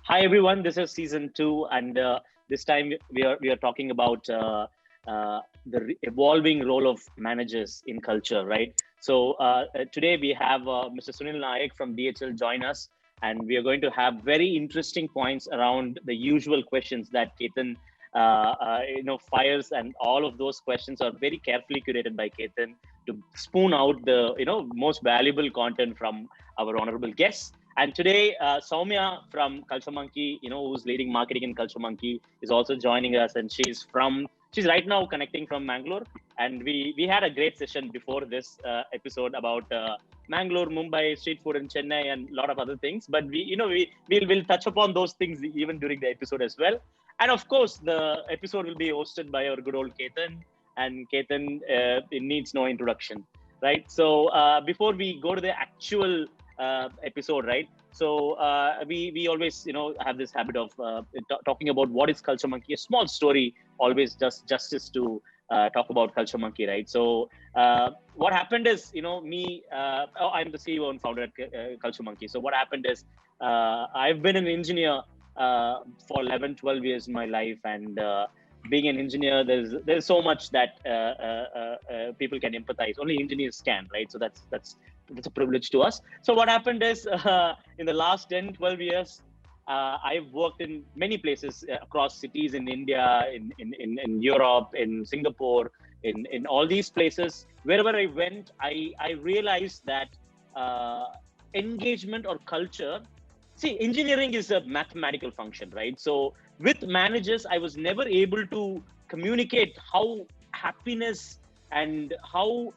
Hi everyone, this is season two, and this time we are talking about the evolving role of managers in culture, right? So today we have Mr. Sunil Nayak from DHL join us, and we are going to have very interesting points around the usual questions that Ketan fires, and all of those questions are very carefully curated by Ketan to spoon out the most valuable content from our honorable guests. And today, Soumya from Culture Monkey, who's leading marketing in Culture Monkey, is also joining us, and she's right now connecting from Mangalore. And we had a great session before this episode about Mangalore, Mumbai, street food in Chennai, and a lot of other things. But we'll touch upon those things even during the episode as well. And of course, the episode will be hosted by our good old Ketan, and Ketan it needs no introduction, right? So before we go to the actual episode, right? So we always have this habit of talking about what is Culture Monkey. A small story always does justice to talk about Culture Monkey, right? So what happened is, I'm the CEO and founder at Culture Monkey. So what happened is I've been an engineer for 11, 12 years in my life, and being an engineer, there's so much that people can empathize. Only engineers can, right? So that's a privilege to us. So what happened is in the last 10, 12 years, I've worked in many places across cities in India, in Europe, in Singapore, in all these places. Wherever I went, I realized that engagement or culture. See, engineering is a mathematical function, right? So with managers, I was never able to communicate how happiness and how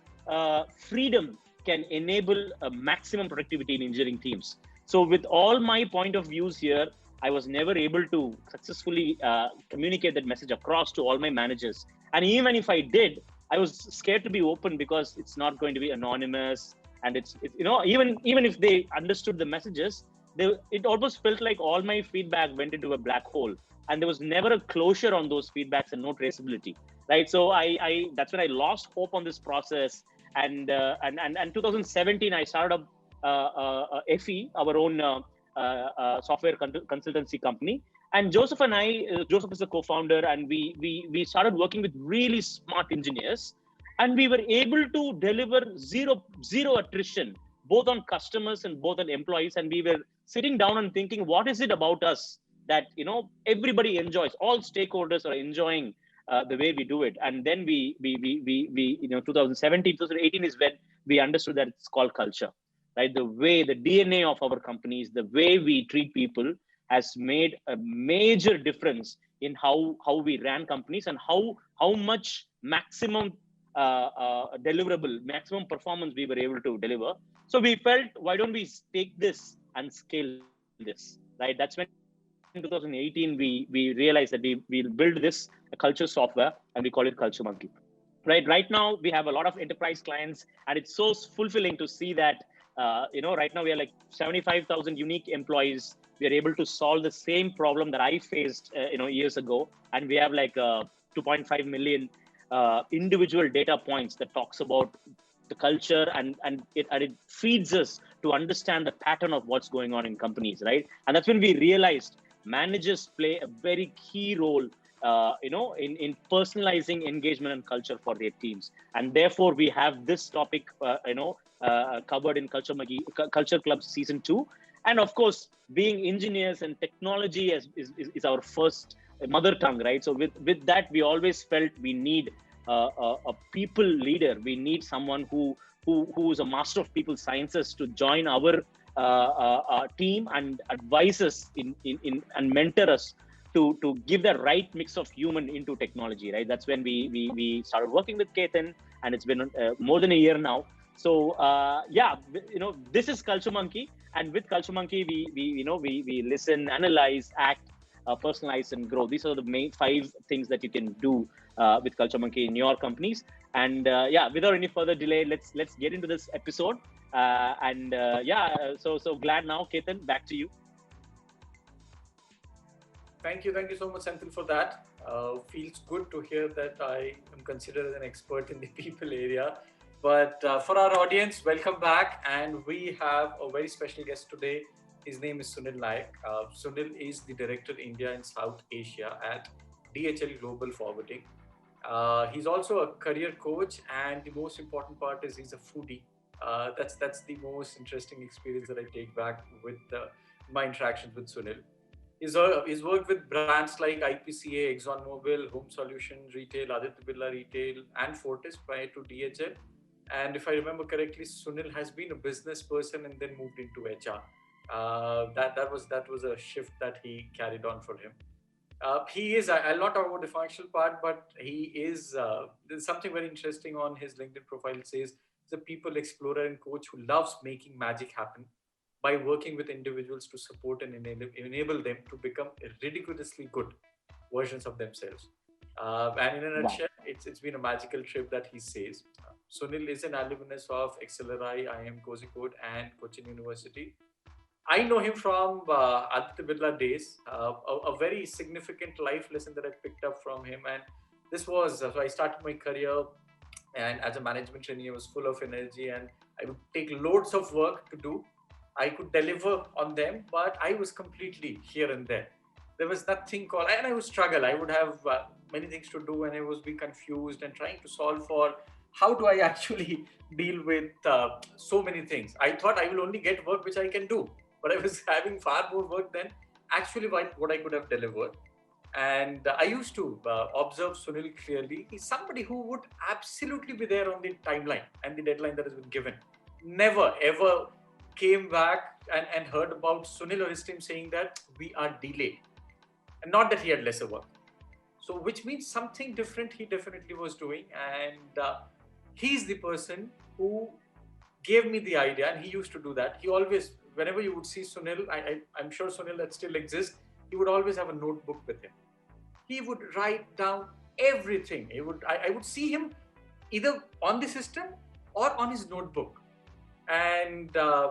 freedom can enable a maximum productivity in engineering teams. So with all my point of views here, I was never able to successfully communicate that message across to all my managers. And even if I did, I was scared to be open because it's not going to be anonymous. And it's even if they understood the messages, it almost felt like all my feedback went into a black hole, and there was never a closure on those feedbacks and no traceability, right? So I that's when I lost hope on this process. And 2017 I started up FE, our own software consultancy company. And Joseph and Joseph is the co-founder, and we started working with really smart engineers, and we were able to deliver zero attrition, both on customers and both on employees. And we were sitting down and thinking, what is it about us that everybody enjoys, all stakeholders are enjoying the way we do it. And then we 2017, 2018 is when we understood that it's called culture, right? The DNA of our companies, the way we treat people has made a major difference in how we ran companies, and how much maximum deliverable, maximum performance we were able to deliver. So we felt, why don't we take this and scale this, right? That's when in 2018 we realized that we'll build this a culture software, and we call it Culture Monkey. Right now we have a lot of enterprise clients, and it's so fulfilling to see that right now we are like 75,000 unique employees. We are able to solve the same problem that I faced years ago, and we have like 2.5 million individual data points that talks about the culture, and it feeds us to understand the pattern of what's going on in companies, right? And that's when we realized managers play a very key role in personalizing engagement and culture for their teams. And therefore we have this topic covered in Culture Club season 2. And of course, being engineers and technology is our first mother tongue, right? So with that, we always felt we need a people leader. We need someone who is a master of people sciences to join our team and advise us and mentor us to give the right mix of human into technology, right? That's when we started working with Ketan, and it's been more than a year now. So this is Culture Monkey, and with Culture Monkey, we listen, analyze, act, personalize, and grow. These are the main 5 things that you can do with Culture Monkey in your companies. And without any further delay, let's get into this episode. So glad now, Ketan, back to you. Thank you so much, Senthil, for that. Feels good to hear that I am considered an expert in the people area. But for our audience, welcome back. And we have a very special guest today His name is Sunil Naik. Sunil is the Director India and South Asia at DHL Global Forwarding. He's also a career coach, and the most important part is he's a foodie. That's the most interesting experience that I take back with my interactions with Sunil. He's worked with brands like IPCA, ExxonMobil, Home Solutions Retail, Aditya Birla Retail, and Fortis prior to DHL. And if I remember correctly, Sunil has been a business person and then moved into HR. That was a shift that he carried on for him. He is, I'll not talk about the functional part, but he is, there's something very interesting on his LinkedIn profile. It says, he's a people explorer and coach who loves making magic happen by working with individuals to support and enable them to become ridiculously good versions of themselves. And in a nutshell, it's been a magical trip that he says. Sunil is an alumnus of XLRI, IIM Kozhikode, and Cochin University. I know him from Aditya Birla days, a very significant life lesson that I picked up from him. And this was, so I started my career, and as a management trainee, I was full of energy and I would take loads of work to do. I could deliver on them, but I was completely here and there. There was nothing called, and I would struggle. I would have many things to do, and I was being confused and trying to solve for how do I actually deal with so many things. I thought I will only get work which I can do, but I was having far more work than actually what I could have delivered. And I used to observe Sunil clearly. He's somebody who would absolutely be there on the timeline and the deadline that has been given. Never, ever came back and heard about Sunil or his team saying that we are delayed. And not that he had lesser work. So, which means something different he definitely was doing. And he's the person who gave me the idea, and he used to do that. He always, whenever you would see Sunil, I'm sure Sunil that still exists, he would always have a notebook with him. He would write down everything. I would see him either on the system or on his notebook. And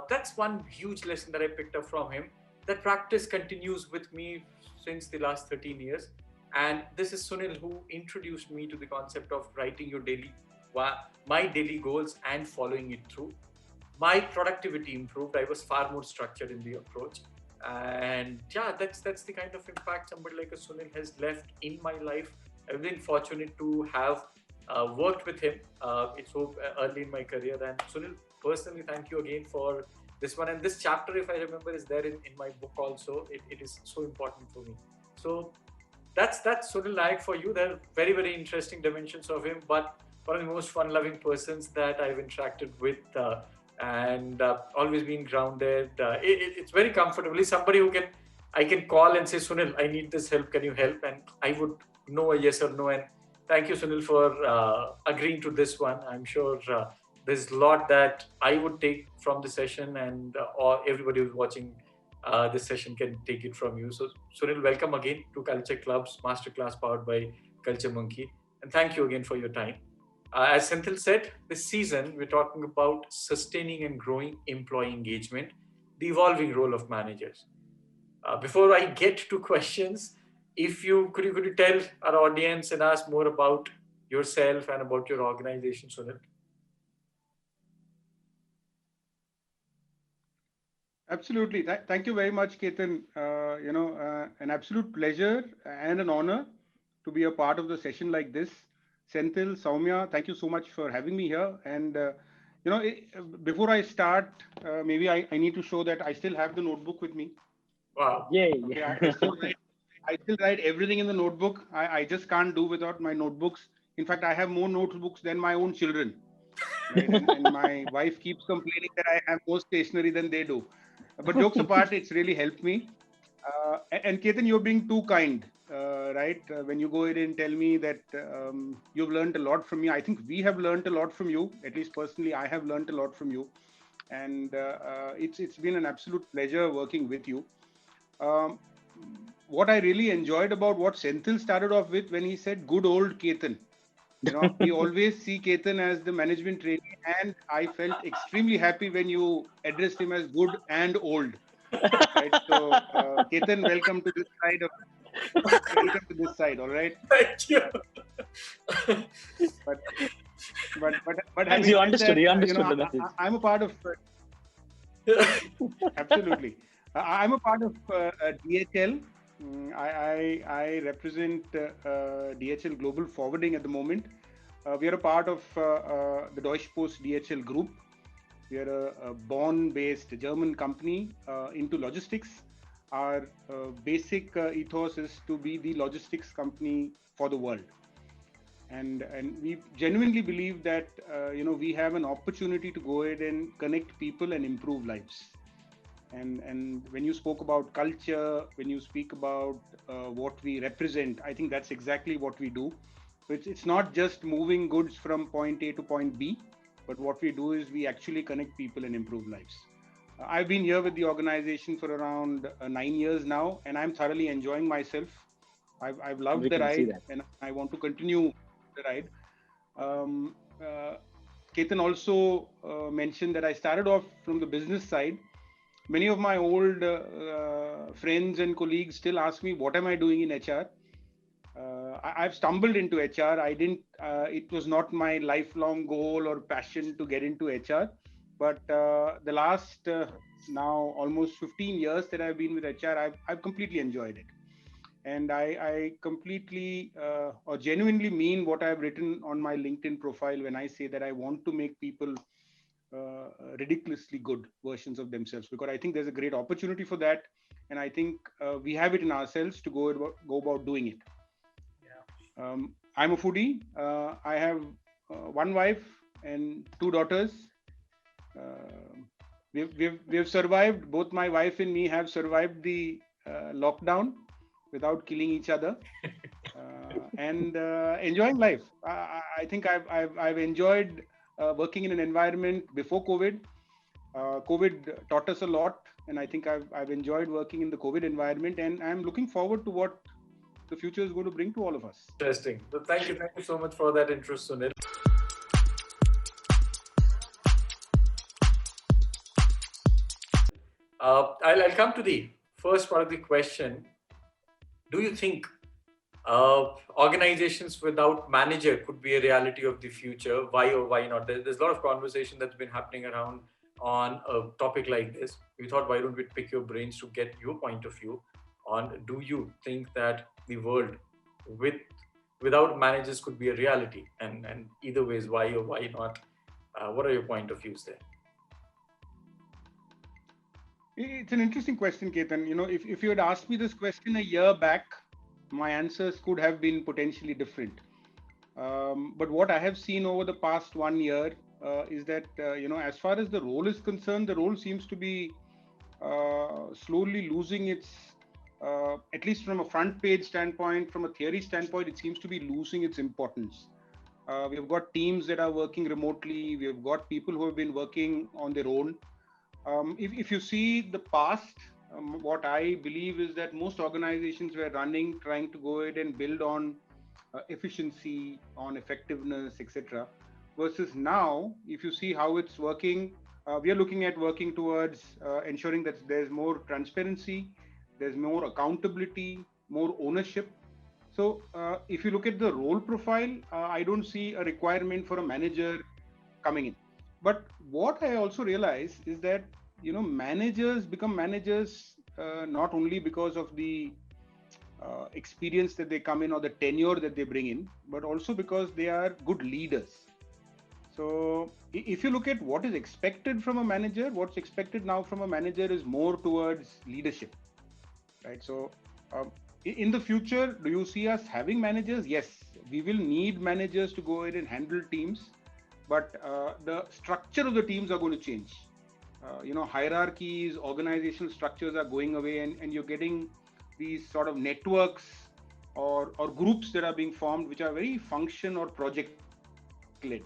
that's one huge lesson that I picked up from him. That practice continues with me since the last 13 years. And this is Sunil who introduced me to the concept of writing your my daily goals and following it through. My productivity improved. I was far more structured in the approach. And yeah, that's the kind of impact somebody like a Sunil has left in my life. I've been fortunate to have worked with him. It's so early in my career. And Sunil, personally, thank you again for this one. And this chapter, if I remember, is there in my book also. It is so important for me. So that's Sunil Naik for you. There are very, very interesting dimensions of him, but one of the most fun-loving persons that I've interacted with. And always being grounded. It's very comfortable. Somebody who I can call and say, Sunil, I need this help. Can you help? And I would know a yes or no. And thank you, Sunil, for agreeing to this one. I'm sure there's a lot that I would take from the session, and or everybody who's watching this session can take it from you. So, Sunil, welcome again to Culture Club's Masterclass powered by Culture Monkey. And thank you again for your time. As Senthil said, this season, we're talking about sustaining and growing employee engagement, the evolving role of managers. Before I get to questions, could you tell our audience and ask more about yourself and about your organization, Sunil? Absolutely. Thank you very much, Ketan. An absolute pleasure and an honor to be a part of the session like this. Senthil, Soumya, thank you so much for having me here. And, before I start, maybe I need to show that I still have the notebook with me. Wow. Yay. Okay, I still write everything in the notebook. I just can't do without my notebooks. In fact, I have more notebooks than my own children. Right? And my wife keeps complaining that I have more stationery than they do. But jokes apart, it's really helped me. And Ketan, you're being too kind, right? When you go in and tell me that you've learned a lot from me, I think we have learned a lot from you. At least personally, I have learned a lot from you. And it's been an absolute pleasure working with you. What I really enjoyed about what Senthil started off with when he said, good old Ketan. We always see Ketan as the management trainee, and I felt extremely happy when you addressed him as good and old. Right? So, Ketan, welcome to this side. Welcome to this side. All right. Thank you. But Thanks, you understood. You understood. I'm a part of. Absolutely. I'm a part of DHL. I represent DHL Global Forwarding at the moment. We are a part of the Deutsche Post DHL group. We are a Bonn-based German company into logistics. Our basic ethos is to be the logistics company for the world, and we genuinely believe that we have an opportunity to go ahead and connect people and improve lives. And when you spoke about culture, when you speak about what we represent, I think that's exactly what we do. So it's not just moving goods from point A to point B, but what we do is we actually connect people and improve lives. I've been here with the organization for around 9 years now, and I'm thoroughly enjoying myself. I've loved We the can see ride, that. and I want to continue the ride. Um, uh, Ketan also mentioned that I started off from the business side. Many of my old friends and colleagues still ask me, what am I doing in HR? I've stumbled into HR. I didn't, it was not my lifelong goal or passion to get into HR. But the last now almost 15 years that I've been with HR, I've completely enjoyed it. And I completely or genuinely mean what I've written on my LinkedIn profile when I say that I want to make people ridiculously good versions of themselves, because I think there's a great opportunity for that, and I think we have it in ourselves to go about doing it. I'm a foodie. I have one wife and two daughters. Uh, we've survived. Both my wife and me have survived the lockdown without killing each other, and enjoying life. I think I've enjoyed working in an environment before COVID. COVID taught us a lot, and I think I've enjoyed working in the COVID environment, and I'm looking forward to what the future is going to bring to all of us. Interesting. So thank you so much for that interest, Sunil. I'll come to the first part of the question. Do you think organizations without manager could be a reality of the future? Why or why not? There's a lot of conversation that's been happening around on a topic like this. We thought, why don't we pick your brains to get your point of view on, do you think that the world with without managers could be a reality? And either ways, why or why not? What are your point of views there? It's an interesting question, Ketan. If you had asked me this question a year back, my answers could have been potentially different. But what I have seen over the past 1 year is that, as far as the role is concerned, the role seems to be slowly losing its, at least from a front page standpoint, from a theory standpoint, it seems to be losing its importance. We've got teams that are working remotely. We've got people who have been working on their own. If you see the past, what I believe is that most organizations were running, trying to go ahead and build on efficiency, on effectiveness, etc. Versus now, if you see how it's working, we are looking at working towards ensuring that there's more transparency, there's more accountability, more ownership. So if you look at the role profile, I don't see a requirement for a manager coming in. But what I also realize is that managers become managers not only because of the experience that they come in or the tenure that they bring in, but also because they are good leaders. So if you look at what is expected from a manager, what's expected now from a manager is more towards leadership, right? So in the future, do you see us having managers? Yes, we will need managers to go ahead and handle teams, but the structure of the teams are going to change. Hierarchies, organizational structures are going away, and you're getting these sort of networks or groups that are being formed, which are very function or project led.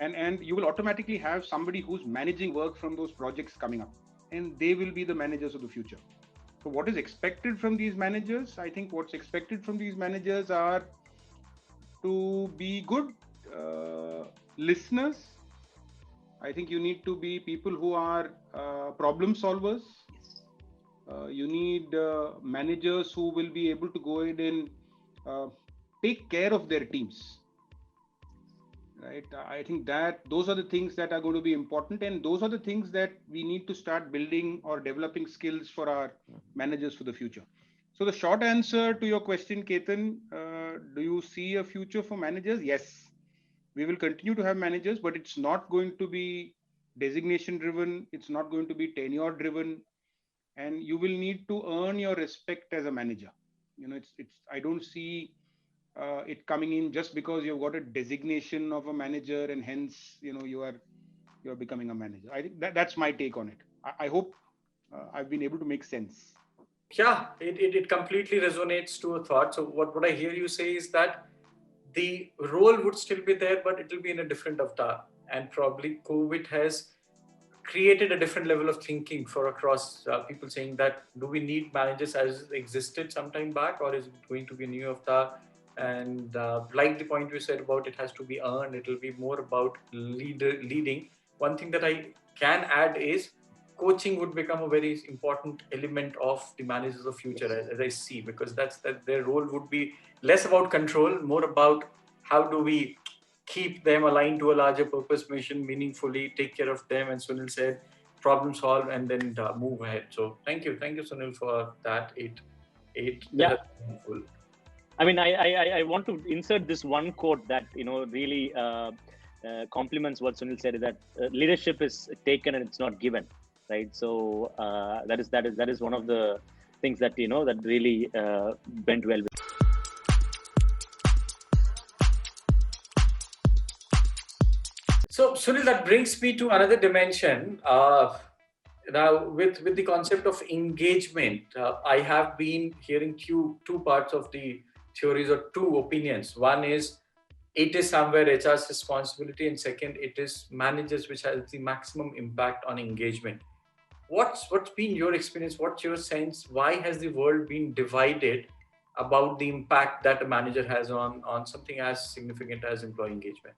And you will automatically have somebody who's managing work from those projects coming up, and they will be the managers of the future. So what is expected from these managers? I think what's expected from these managers are to be good listeners. I think you need to be people who are problem solvers. You need managers who will be able to go ahead and take care of their teams. right? I think that those are the things that are going to be important, and those are the things that we need to start building or developing skills for our managers for the future. So the short answer to your question, Ketan, do you see a future for managers? Yes, we will continue to have managers, but it's not going to be designation driven. It's not going to be tenure driven, and you will need to earn your respect as a manager. It's I don't see it coming in just because you've got a designation of a manager and hence you're becoming a manager. I think that's my take on it. I hope I've been able to make sense. Yeah, it completely resonates to a thought. So what I hear you say is that the role would still be there, but it will be in a different avatar. And probably COVID has created a different level of thinking for across people, saying that do we need managers as existed some time back, or is it going to be a new avatar? And like the point you said about it has to be earned, it will be more about leading. One thing that I can add is coaching would become a very important element of the managers of future, as I see, because that their role would be less about control, more about how do we keep them aligned to a larger purpose mission meaningfully, take care of them, and Sunil said problem solve and then move ahead. So thank you Sunil for that. It Yeah. helpful. I mean, I want to insert this one quote that really complements what Sunil said. Is that leadership is taken and it's not given, right? So that is one of the things that that really went well. So Sunil, that brings me to another dimension. Now, with the concept of engagement, I have been hearing two parts of the theories or two opinions. One is it is somewhere HR's responsibility, and second, it is managers which has the maximum impact on engagement. What's been your experience? What's your sense? Why has the world been divided about the impact that a manager has on something as significant as employee engagement?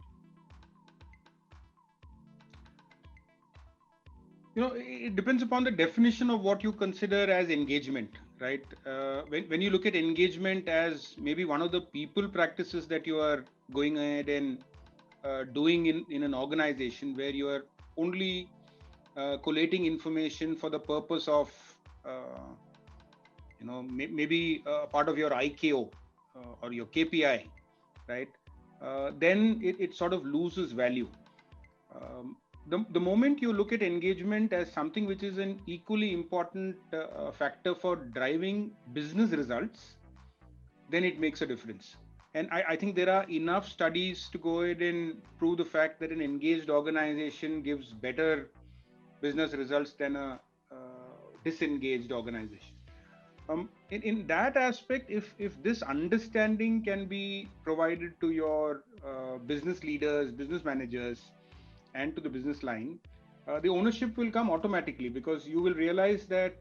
It depends upon the definition of what you consider as engagement, right? When you look at engagement as maybe one of the people practices that you are going ahead and doing in an organization where you are only collating information for the purpose of maybe part of your IKO or your KPI, right? Then it sort of loses value. The moment you look at engagement as something which is an equally important factor for driving business results, then it makes a difference. And I think there are enough studies to go ahead and prove the fact that an engaged organization gives better business results than a disengaged organization. In that aspect, if this understanding can be provided to your business leaders, business managers, and to the business line, the ownership will come automatically, because you will realize that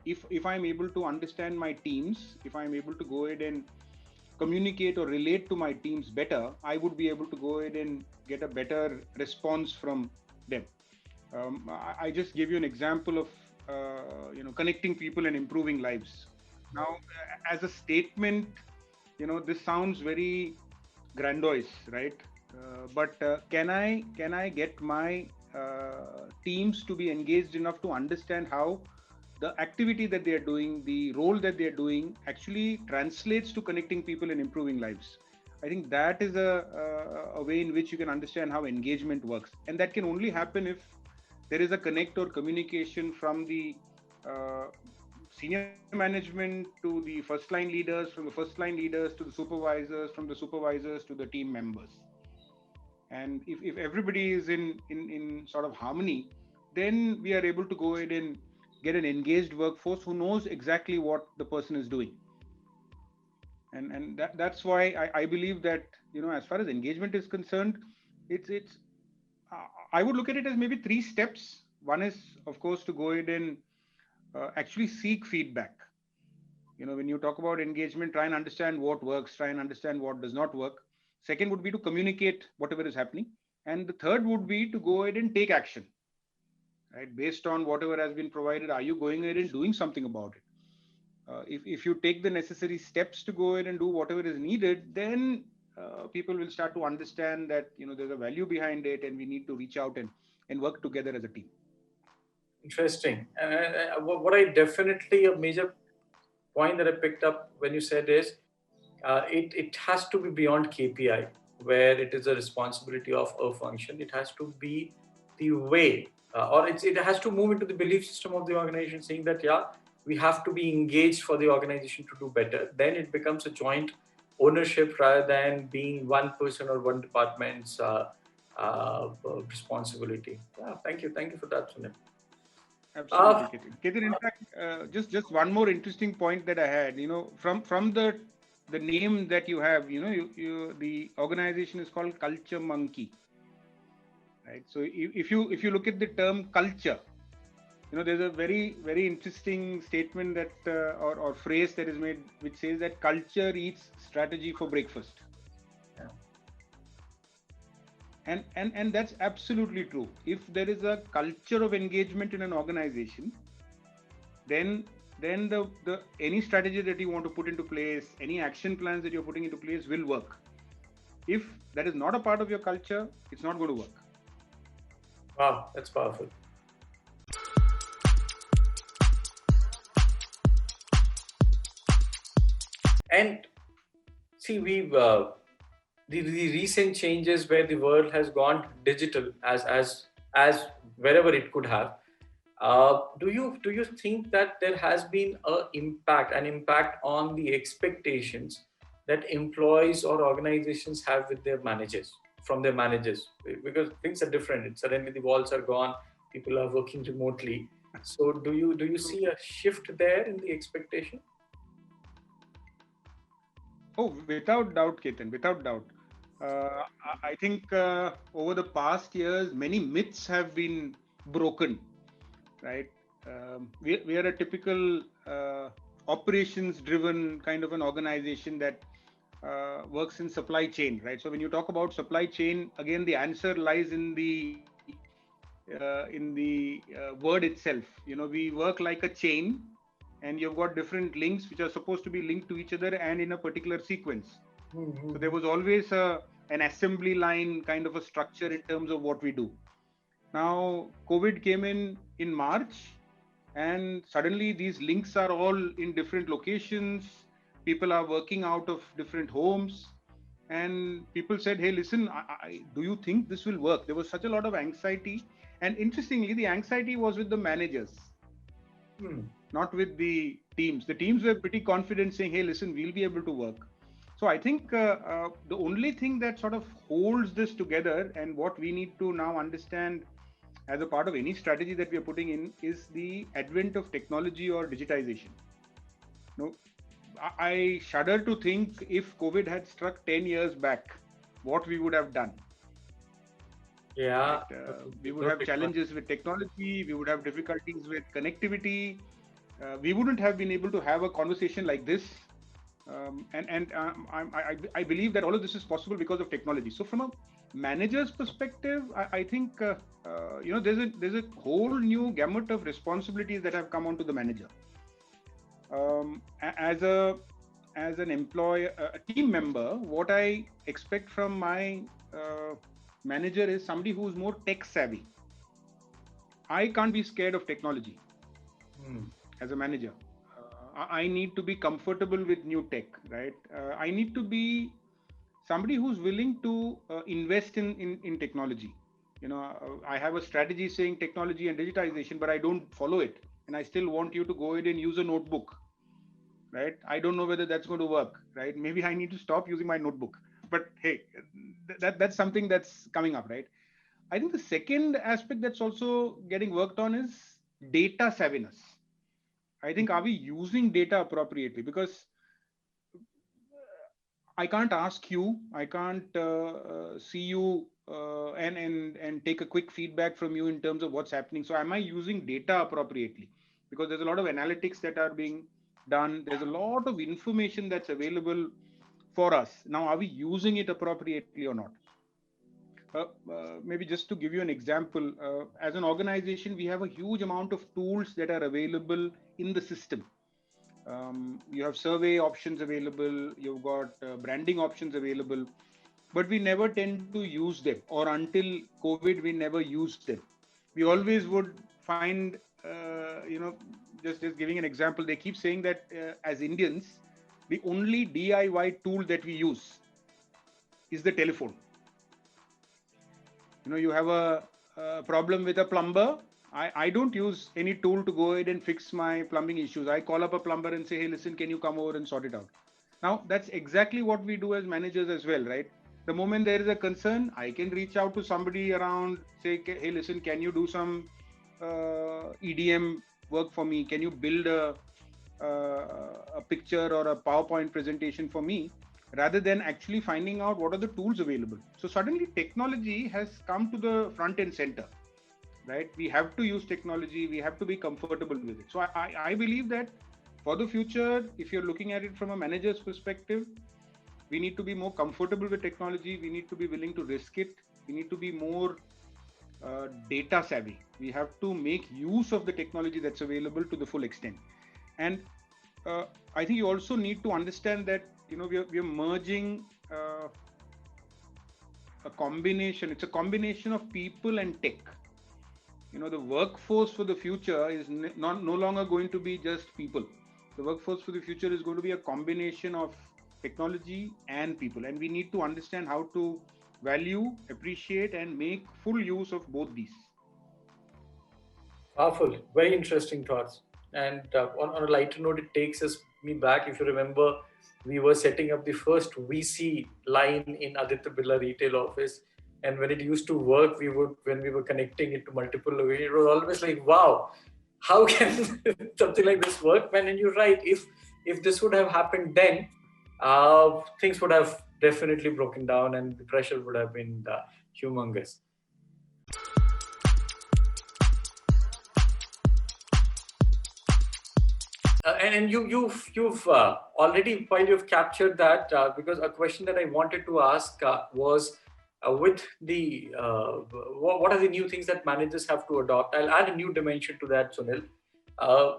if I'm able to understand my teams, if I'm able to go ahead and communicate or relate to my teams better, I would be able to go ahead and get a better response from them. I just give you an example of connecting people and improving lives. Now, as a statement, this sounds very grandiose, right? But can I get my teams to be engaged enough to understand how the activity that they are doing, the role that they are doing, actually translates to connecting people and improving lives? I think that is a way in which you can understand how engagement works, and that can only happen if there is a connect or communication from the senior management to the first line leaders, from the first line leaders to the supervisors, from the supervisors to the team members. And if everybody is in sort of harmony, then we are able to go ahead and get an engaged workforce who knows exactly what the person is doing. And that's why I believe that as far as engagement is concerned, it's I would look at it as maybe 3 steps. One is, of course, to go ahead and actually seek feedback. When you talk about engagement, try and understand what works, try and understand what does not work. Second would be to communicate whatever is happening. And the third would be to go ahead and take action, right? Based on whatever has been provided, are you going ahead and doing something about it? If you take the necessary steps to go ahead and do whatever is needed, then people will start to understand that there's a value behind it, and we need to reach out and work together as a team. Interesting. And what I definitely, a major point that I picked up when you said is it has to be beyond KPI, where it is a responsibility of a function. It has to be the way, it has to move into the belief system of the organization, saying that, yeah, we have to be engaged for the organization to do better. Then it becomes a joint ownership rather than being one person or one department's responsibility. Yeah, thank you for that, Sunil. Absolutely, Ketan. Ketan, in fact, just one more interesting point that I had, from the name that you have, the organization is called Culture Monkey, right? So if you look at the term culture, there's a very, very interesting statement that or phrase that is made, which says that culture eats strategy for breakfast. Yeah. And that's absolutely true. If there is a culture of engagement in an organization, then the any strategy that you want to put into place, any action plans that you're putting into place will work. If that is not a part of your culture, it's not going to work. Wow, that's powerful. And see, we've the recent changes where the world has gone digital as wherever it could have. Do you think that there has been an impact on the expectations that employees or organizations have with their managers, from their managers? Because things are different. Suddenly the walls are gone. People are working remotely. So do you see a shift there in the expectation? Oh, without doubt, Ketan, without doubt. I think over the past years, many myths have been broken, right? We are a typical operations-driven kind of an organization that works in supply chain, right? So when you talk about supply chain, again, the answer lies in the word itself. We work like a chain, and you've got different links which are supposed to be linked to each other and in a particular sequence. Mm-hmm. So there was always an assembly line kind of a structure in terms of what we do. Now, COVID came in March, and suddenly these links are all in different locations. People are working out of different homes, and people said, hey, listen, do you think this will work? There was such a lot of anxiety. And interestingly, the anxiety was with the managers, not with the teams. The teams were pretty confident, saying, hey, listen, we'll be able to work. So I think the only thing that sort of holds this together, and what we need to now understand as a part of any strategy that we are putting in, is the advent of technology or digitization. I shudder to think if COVID had struck 10 years back, what we would have done. Yeah. Right? We would have challenges with technology, we would have difficulties with connectivity, we wouldn't have been able to have a conversation like this. I believe that all of this is possible because of technology. So from a manager's perspective, I think there's a whole new gamut of responsibilities that have come onto the manager. As an employee, a team member, what I expect from my manager is somebody who's more tech savvy. I can't be scared of technology as a manager. I need to be comfortable with new tech, right? I need to be somebody who's willing to invest in technology. I have a strategy saying technology and digitization, but I don't follow it. And I still want you to go ahead and use a notebook, right? I don't know whether that's going to work, right? Maybe I need to stop using my notebook. But hey, that's something that's coming up, right? I think the second aspect that's also getting worked on is data savviness. I think, are we using data appropriately? Because I can't ask you, I can't see you and take a quick feedback from you in terms of what's happening. So am I using data appropriately? Because there's a lot of analytics that are being done. There's a lot of information that's available for us. Now, are we using it appropriately or not? Maybe just to give you an example, as an organization, we have a huge amount of tools that are available in the system. You have survey options available, you've got branding options available. but we never tend to use them, or until COVID, we never used them. We always would find, just giving an example, they keep saying that as Indians, the only DIY tool that we use is the telephone. You have a problem with a plumber. I don't use any tool to go ahead and fix my plumbing issues. I call up a plumber and say, hey, listen, can you come over and sort it out? Now, that's exactly what we do as managers as well, right? The moment there is a concern, I can reach out to somebody around, say, hey, listen, can you do some EDM work for me? Can you build a picture or a PowerPoint presentation for me? Rather than actually finding out what are the tools available. So suddenly technology has come to the front and center, right? We have to use technology. We have to be comfortable with it. So I believe that for the future, if you're looking at it from a manager's perspective, we need to be more comfortable with technology. We need to be willing to risk it. We need to be more data savvy. We have to make use of the technology that's available to the full extent. And I think you also need to understand that we are merging a combination. It's a combination of people and tech. The workforce for the future is no longer going to be just people. The workforce for the future is going to be a combination of technology and people, and we need to understand how to value, appreciate, and make full use of both these. Powerful, very interesting thoughts. And on a lighter note, it takes me back. If you remember, we were setting up the first VC line in Aditya Birla retail office, and when it used to work, when we were connecting it to multiple locations, it was always like, wow, how can something like this work, man? And you're right. If this would have happened then, things would have definitely broken down, and the pressure would have been humongous. And you've already, while you've captured that, because a question that I wanted to ask was with the what are the new things that managers have to adopt? I'll add a new dimension to that, Sunil.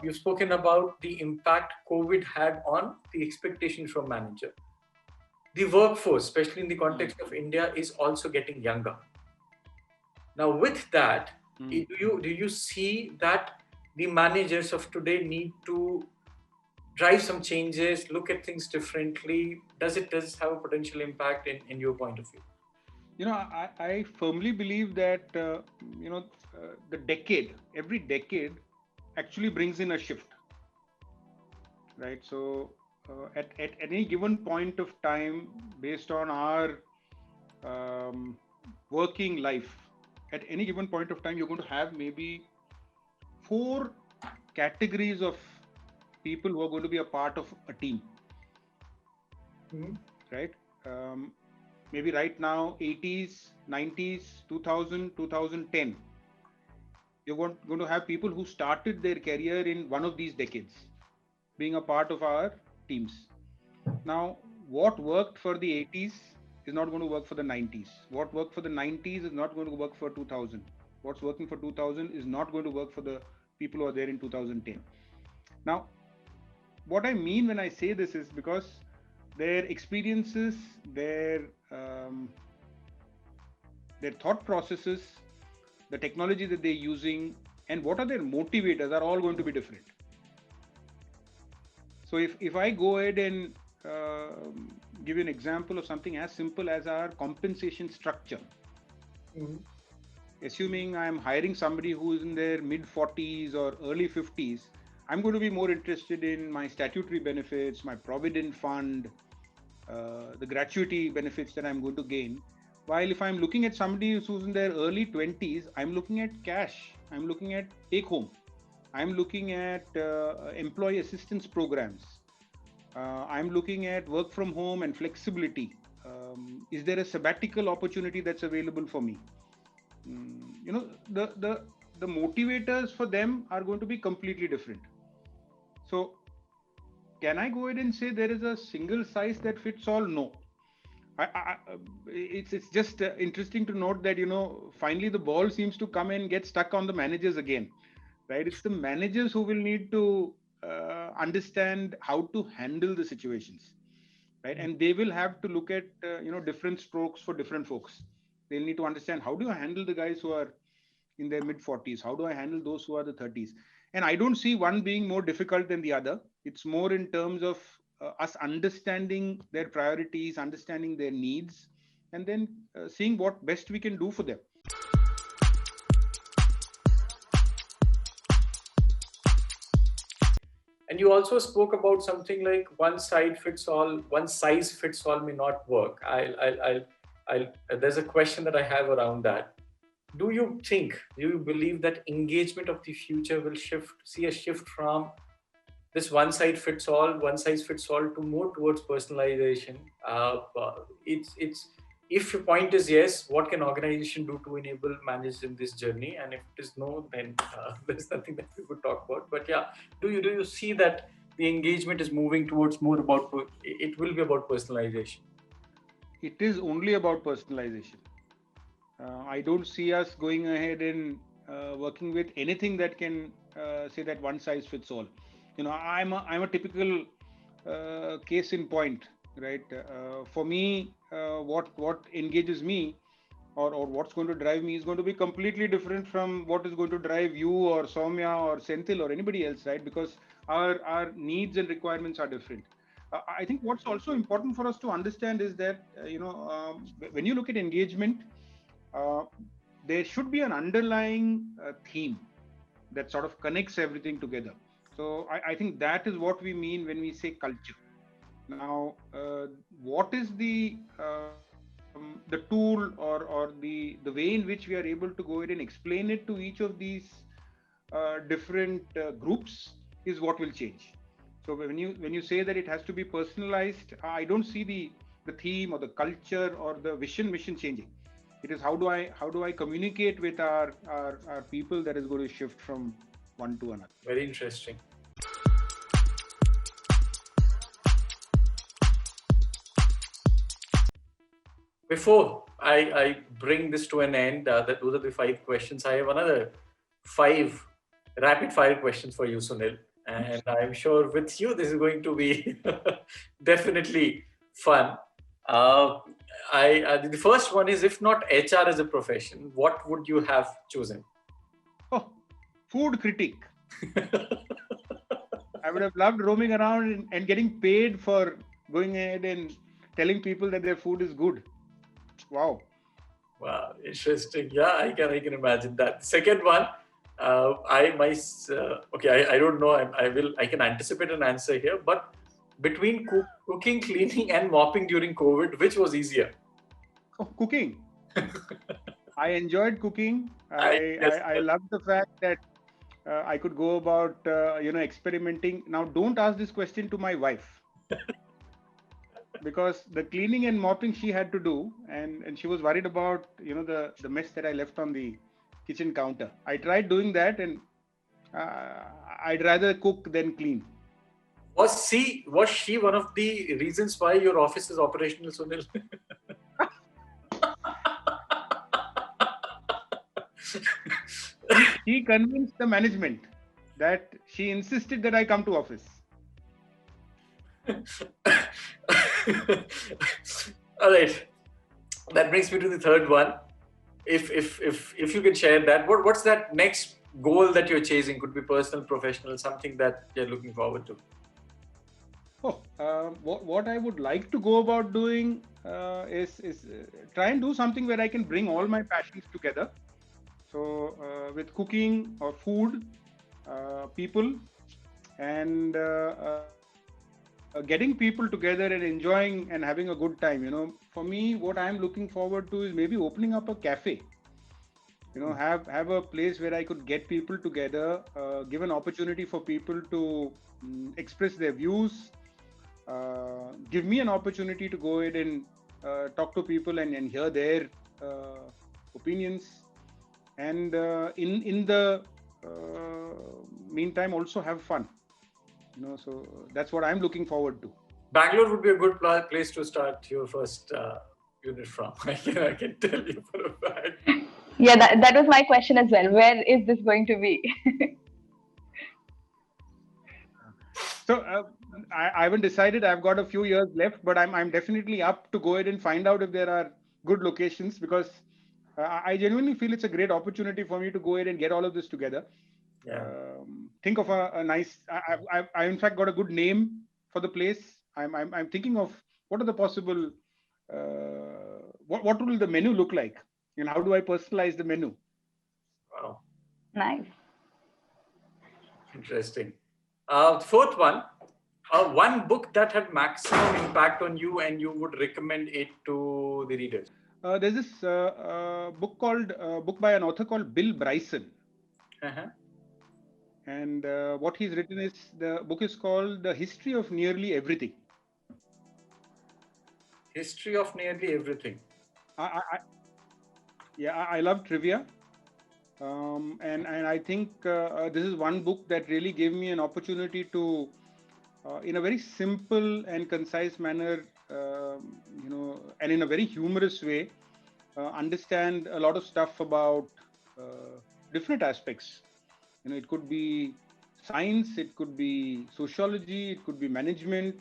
You've spoken about the impact COVID had on the expectations from manager. The workforce, especially in the context of India, is also getting younger. Now, with that, do you see that the managers of today need to drive some changes, look at things differently? Does it have a potential impact in your point of view? I firmly believe that every decade actually brings in a shift, right? So at any given point of time, based on our working life, at any given point of time, you're going to have maybe 4 categories of people who are going to be a part of a team, right? Maybe right now, 80s, 90s, 2000, 2010. You're going to have people who started their career in one of these decades, being a part of our teams. Now, what worked for the 80s is not going to work for the 90s. What worked for the 90s is not going to work for 2000. What's working for 2000 is not going to work for the people who are there in 2010. Now, what I mean when I say this is because their experiences, their thought processes, the technology that they're using, and what are their motivators are all going to be different. So if I go ahead and give you an example of something as simple as our compensation structure. Assuming I'm hiring somebody who is in their mid 40s or early 50s, I'm going to be more interested in my statutory benefits, my provident fund, the gratuity benefits that I'm going to gain. While if I'm looking at somebody who's in their early 20s, I'm looking at cash, I'm looking at take home, I'm looking at employee assistance programs, I'm looking at work from home and flexibility. Is there a sabbatical opportunity that's available for me? The motivators for them are going to be completely different. So can I go ahead and say there is a single size that fits all? No. It's just interesting to note that, finally the ball seems to come and get stuck on the managers again, right? It's the managers who will need to understand how to handle the situations. right? And they will have to look at different strokes for different folks. They'll need to understand, how do I handle the guys who are in their mid 40s? How do I handle those who are the 30s? And I don't see one being more difficult than the other. It's more in terms of us understanding their priorities, understanding their needs, and then seeing what best we can do for them. And you also spoke about something like one size fits all may not work. There's a question that I have around that. Do you believe that engagement of the future will see a shift from this one size fits all to more towards personalization? If your point is yes, what can organization do to enable manage in this journey? And if it is no, then there's nothing that we could talk about. But yeah, do you see that the engagement is moving towards more about, it will be about personalization? It is only about personalization. I don't see us going ahead and working with anything that can say that one size fits all. I'm a typical case in point, right? For me, what engages me or what's going to drive me is going to be completely different from what is going to drive you or Soumya or Senthil or anybody else, right? Because our needs and requirements are different. I think what's also important for us to understand is that when you look at engagement, there should be an underlying theme that sort of connects everything together. So I think that is what we mean when we say culture. Now, what is the tool or the way in which we are able to go ahead and explain it to each of these different groups is what will change. So when you say that it has to be personalized, I don't see the theme or the culture or the vision mission changing. It is how do I communicate with our people that is going to shift from one to another. Very interesting. Before I bring this to an end, those are the 5 questions. I have another 5 rapid fire questions for you, Sunil. And I'm sure with you, this is going to be definitely fun. The first one is, if not HR as a profession, what would you have chosen? Oh, food critic. I would have loved roaming around and getting paid for going ahead and telling people that their food is good. Wow, interesting. Yeah, I can imagine that. Second one, I don't know. I can anticipate an answer here, but between cooking, cleaning, and mopping during COVID, which was easier? Oh, cooking. I enjoyed cooking. I loved the fact that I could go about experimenting. Now, don't ask this question to my wife. Because the cleaning and mopping she had to do, and she was worried about the mess that I left on the kitchen counter. I tried doing that, and I'd rather cook than clean. Was she one of the reasons why your office is operational, Sunil? She convinced the management that she insisted that I come to office. All right, that brings me to the third one. If you can share that, what's that next goal that you're chasing? Could be personal, professional, something that you're looking forward to. What I would like to go about doing is try and do something where I can bring all my passions together. So with cooking or food, people, and getting people together and enjoying and having a good time. For me, what I'm looking forward to is maybe opening up a cafe. Have a place where I could get people together, give an opportunity for people to express their views, give me an opportunity to go ahead and talk to people and hear their opinions, and in the meantime also have fun. So that's what I'm looking forward to. Bangalore would be a good place to start your first unit from. I can tell you for a fact. Yeah, that was my question as well. Where is this going to be? So I haven't decided. I've got a few years left, but I'm definitely up to go ahead and find out if there are good locations, because I genuinely feel it's a great opportunity for me to go ahead and get all of this together. Yeah. Think of a nice. I in fact got a good name for the place. I'm thinking of what are the possible. What will the menu look like, and how do I personalize the menu? Wow. Nice. Interesting. Fourth one, one book that had maximum impact on you and you would recommend it to the readers. There's this book by an author called Bill Bryson. Uh-huh. And what he's written is, the book is called The History of Nearly Everything. History of Nearly Everything. I love trivia. And I think this is one book that really gave me an opportunity to, in a very simple and concise manner, and in a very humorous way, understand a lot of stuff about different aspects. It could be science, it could be sociology, it could be management,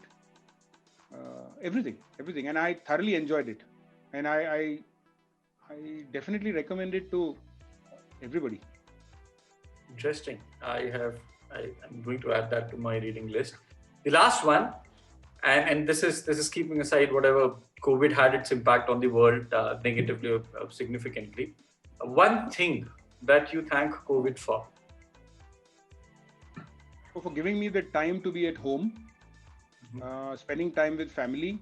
everything. And I thoroughly enjoyed it, and I definitely recommend it to everybody. Interesting. I'm going to add that to my reading list. The last one, and this is keeping aside whatever COVID had its impact on the world negatively or significantly. One thing that you thank COVID for. For giving me the time to be at home, spending time with family,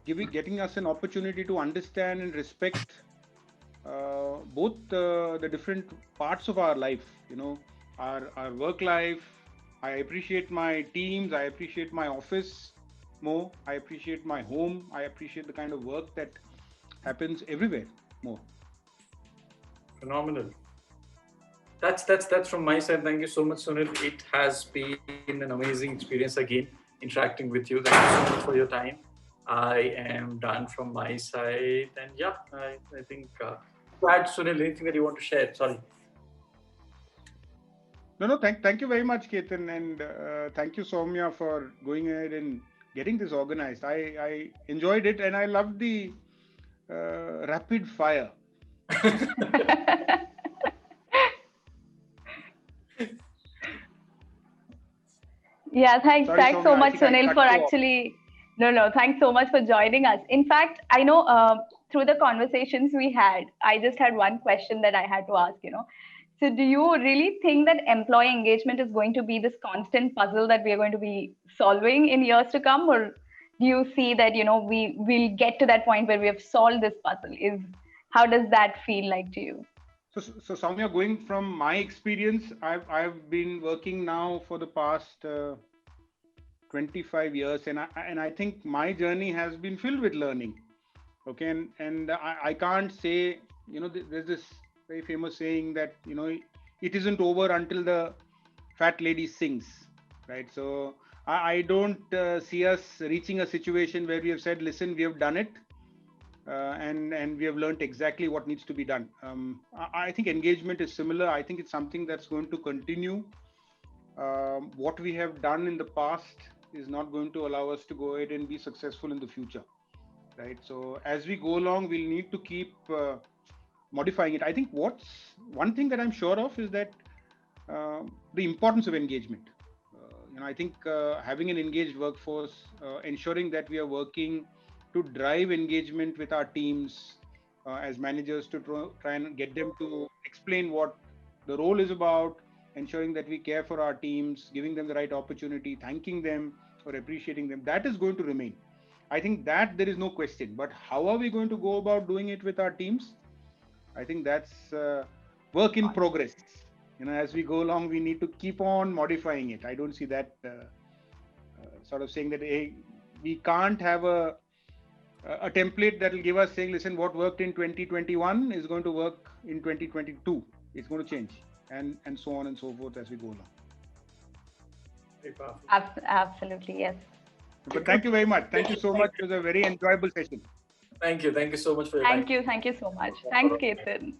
getting us an opportunity to understand and respect both the different parts of our life, our work life. I appreciate my teams, I appreciate my office more, I appreciate my home, I appreciate the kind of work that happens everywhere more. Phenomenal. That's from my side. Thank you so much, Sunil. It has been an amazing experience again interacting with you. Thank you so much for your time. I am done from my side, and yeah, I think. Add, Sunil, anything that you want to share? Sorry. No. Thank you very much, Ketan, and thank you, Soumya, for going ahead and getting this organized. I enjoyed it, and I loved the rapid fire. Yeah, thanks Soumya, so much, I Sunil, for actually. No, thanks so much for joining us. In fact, I know through the conversations we had, I just had one question that I had to ask, So do you really think that employee engagement is going to be this constant puzzle that we are going to be solving in years to come? Or do you see that, we will get to that point where we have solved this puzzle? How does that feel like to you? So Soumya, going from my experience, I've been working now for the past 25 years, and I think my journey has been filled with learning. Okay, and I can't say, there's this very famous saying that it isn't over until the fat lady sings, right? So I don't see us reaching a situation where we have said, listen, we have done it. And we have learned exactly what needs to be done. I think engagement is similar. I think it's something that's going to continue. What we have done in the past is not going to allow us to go ahead and be successful in the future, right? So as we go along, we'll need to keep modifying it. I think one thing that I'm sure of is that the importance of engagement. I think having an engaged workforce, ensuring that we are working to drive engagement with our teams as managers, to try and get them to explain what the role is about, ensuring that we care for our teams, giving them the right opportunity, thanking them or appreciating them. That is going to remain. I think that there is no question. But how are we going to go about doing it with our teams? I think that's work in progress. As we go along, we need to keep on modifying it. I don't see that sort of saying that we can't have a template that will give us saying, listen, what worked in 2021 is going to work in 2022. It's going to change, and so on and so forth as we go along. Very powerful. Absolutely, yes. But thank you very much. Thank you so much. It was a very enjoyable session. Thank you. Thank you so much for your time. Thank you so much. Thanks, Ketan.